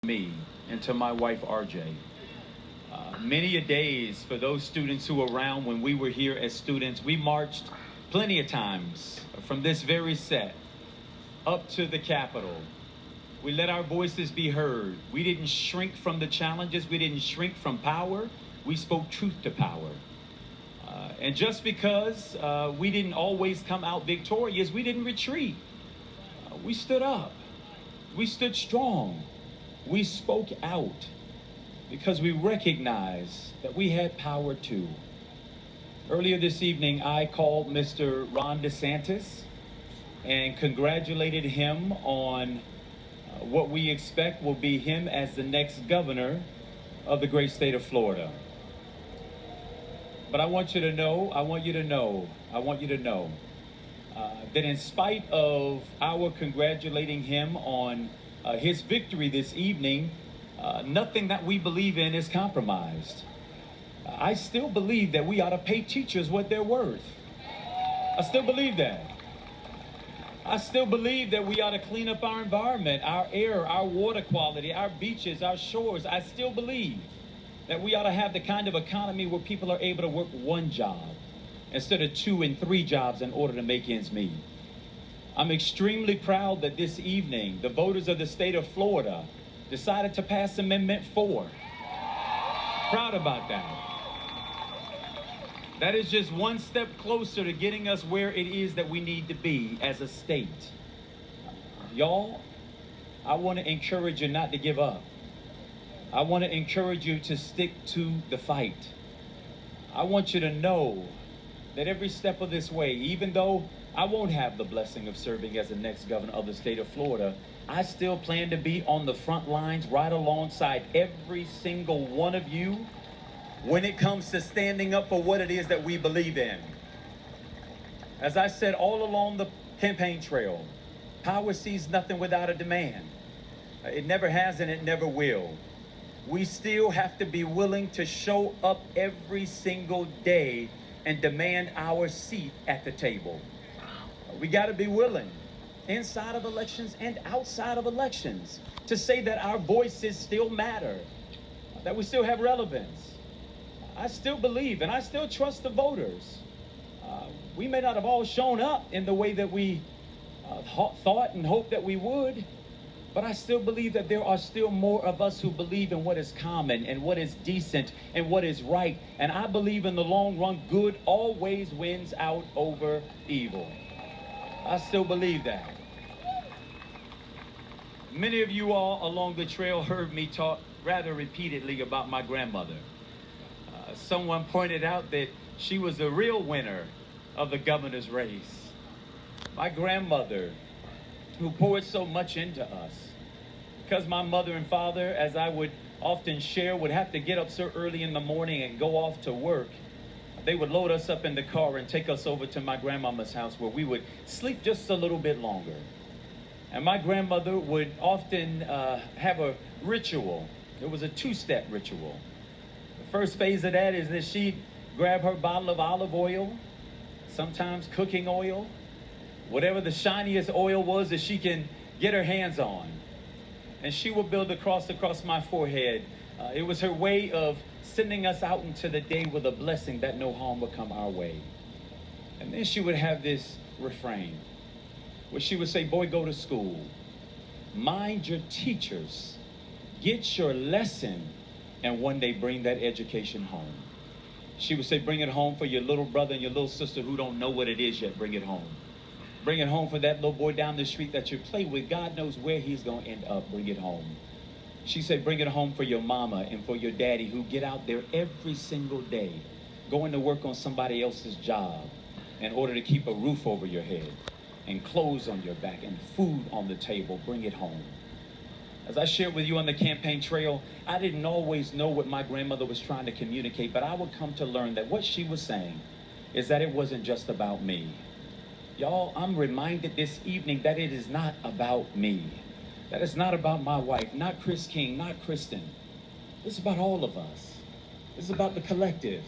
me and to my wife, RJ. Many a days for those students who were around when we were here as students, we marched plenty of times from this very set up to the Capitol. We let our voices be heard. We didn't shrink from the challenges. We didn't shrink from power. We spoke truth to power. And just because we didn't always come out victorious, we didn't retreat. We stood up. We stood strong. We spoke out because we recognized that we had power too. Earlier this evening, I called Mr. Ron DeSantis and congratulated him on what we expect will be him as the next governor of the great state of Florida. But I want you to know that in spite of our congratulating him on his victory this evening, nothing that we believe in is compromised. I still believe that we ought to pay teachers what they're worth. I still believe that. I still believe that we ought to clean up our environment, our air, our water quality, our beaches, our shores. I still believe that we ought to have the kind of economy where people are able to work one job instead of 2 and 3 jobs in order to make ends meet. I'm extremely proud that this evening, the voters of the state of Florida decided to pass Amendment 4. Proud about that. That is just one step closer to getting us where it is that we need to be as a state. Y'all, I want to encourage you not to give up. I want to encourage you to stick to the fight. I want you to know that every step of this way, even though I won't have the blessing of serving as the next governor of the state of Florida, I still plan to be on the front lines right alongside every single one of you when it comes to standing up for what it is that we believe in. As I said all along the campaign trail, power sees nothing without a demand. It never has and it never will. We still have to be willing to show up every single day and demand our seat at the table. We got to be willing, inside of elections and outside of elections, to say that our voices still matter, that we still have relevance. I still believe and I still trust the voters. We may not have all shown up in the way that we thought and hoped that we would, but I still believe that there are still more of us who believe in what is common and what is decent and what is right. And I believe in the long run, good always wins out over evil. I still believe that. Many of you all along the trail heard me talk rather repeatedly about my grandmother. Someone pointed out that she was the real winner of the governor's race. My grandmother, who poured so much into us, because my mother and father, as I would often share, would have to get up so early in the morning and go off to work. They would load us up in the car and take us over to my grandmama's house where we would sleep just a little bit longer. And my grandmother would often have a ritual. It was a 2-step ritual. The first phase of that is that she'd grab her bottle of olive oil, sometimes cooking oil, whatever the shiniest oil was that she can get her hands on. And she would build a cross across my forehead. It was her way of sending us out into the day with a blessing that no harm would come our way. And then she would have this refrain where she would say, "Boy, go to school. Mind your teachers. Get your lesson. And one day bring that education home." She would say, "Bring it home for your little brother and your little sister who don't know what it is yet. Bring it home. Bring it home for that little boy down the street that you play with. God knows where he's going to end up. Bring it home." She said, "Bring it home for your mama and for your daddy who get out there every single day, going to work on somebody else's job in order to keep a roof over your head and clothes on your back and food on the table. Bring it home." As I shared with you on the campaign trail, I didn't always know what my grandmother was trying to communicate, but I would come to learn that what she was saying is that it wasn't just about me. Y'all, I'm reminded this evening that it is not about me. That it's not about my wife, not Chris King, not Kristen. It's about all of us. It's about the collective.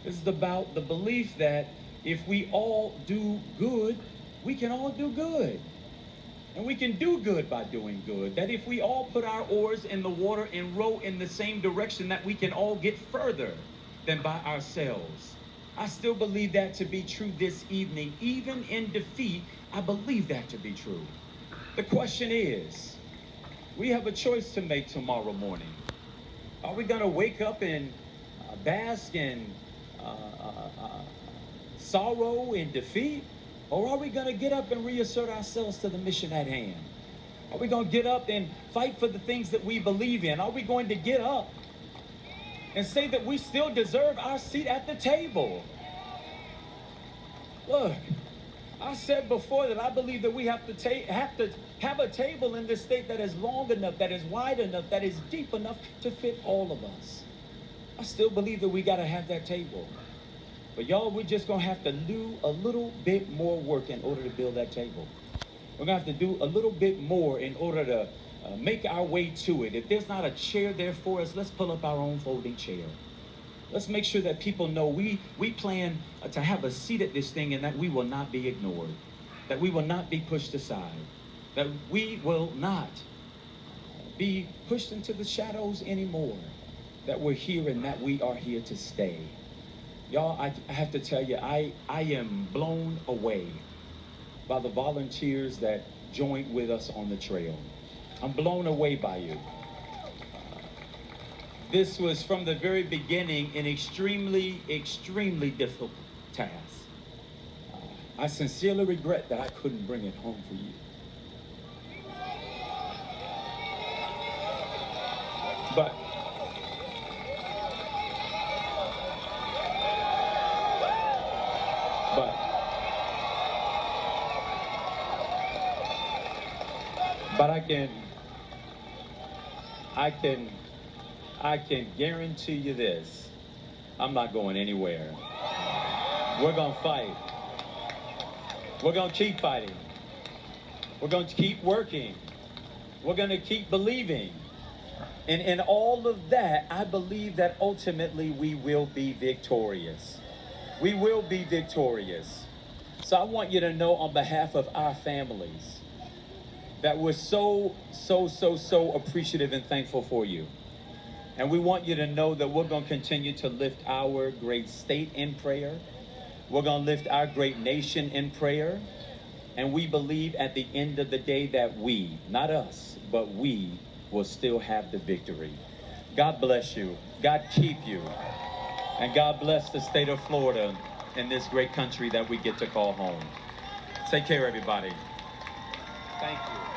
This is about the belief that if we all do good, we can all do good. And we can do good by doing good. That if we all put our oars in the water and row in the same direction, that we can all get further than by ourselves. I still believe that to be true this evening. Even in defeat, I believe that to be true. The question is, we have a choice to make tomorrow morning. Are we going to wake up and bask in sorrow and defeat? Or are we going to get up and reassert ourselves to the mission at hand? Are we going to get up and fight for the things that we believe in? Are we going to get up and say that we still deserve our seat at the table? Look, I said before that I believe that we have to have a table in this state that is long enough, that is wide enough, that is deep enough to fit all of us. I still believe that we got to have that table. But y'all, we're just going to have to do a little bit more work in order to build that table. We're going to have to do a little bit more in order to make our way to it. If there's not a chair there for us, let's pull up our own folding chair. Let's make sure that people know we plan to have a seat at this thing, and that we will not be ignored, that we will not be pushed aside, that we will not be pushed into the shadows anymore, that we're here and that we are here to stay. Y'all, I have to tell you, I am blown away by the volunteers that joined with us on the trail. I'm blown away by you. This was from the very beginning an extremely, extremely difficult task. I sincerely regret that I couldn't bring it home for you. But I can guarantee you this. I'm not going anywhere. We're going to fight. We're going to keep fighting. We're going to keep working. We're going to keep believing. And in all of that, I believe that ultimately we will be victorious. We will be victorious. So I want you to know on behalf of our families that we're so appreciative and thankful for you. And we want you to know that we're going to continue to lift our great state in prayer. We're going to lift our great nation in prayer. And we believe at the end of the day that we, not us, but we will still have the victory. God bless you. God keep you. And God bless the state of Florida and this great country that we get to call home. Take care, everybody. Thank you.